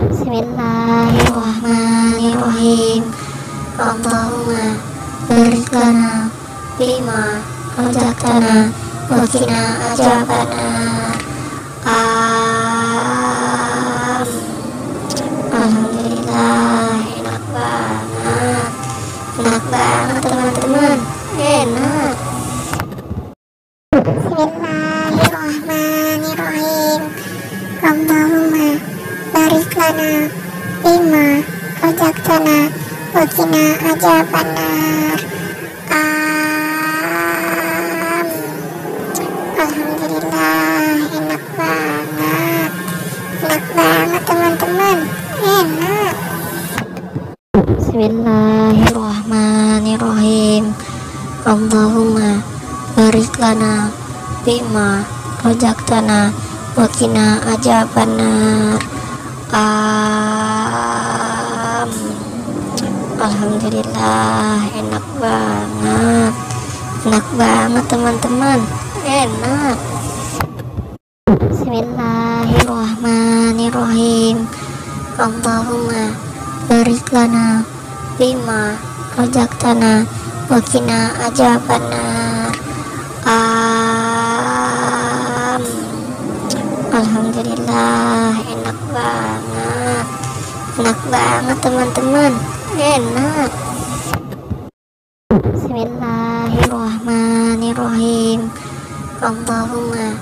Bismillahirrahmanirrahim. Allahumma barik lana bima razaqtana wa qina adzabannar. Alhamdulillah, enak banget teman-teman, enak. Bismillahirrahmanirrahim. Allahumma barik lana bima razaqtana wa qina adzabannar. Alhamdulillah, enak banget teman-teman, enak. Bismillahirrahmanirrahim. Allahumma barik lana bima razaqtana wa qina adzabannar. Alhamdulillah, enak banget teman-teman, enak. Bismillahirrahmanirrahim. Allahumma barik lana bima razaqtana wa qina adzabannar. Alhamdulillah, enak banget teman-teman, enak. Bismillahirrahmanirrahim. Allahumma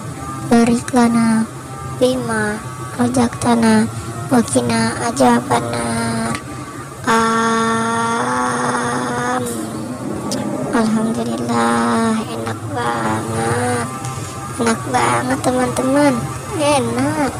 barik lana bima razaqtana wa qina adzabannar. Alhamdulillah, enak banget teman-teman, enak.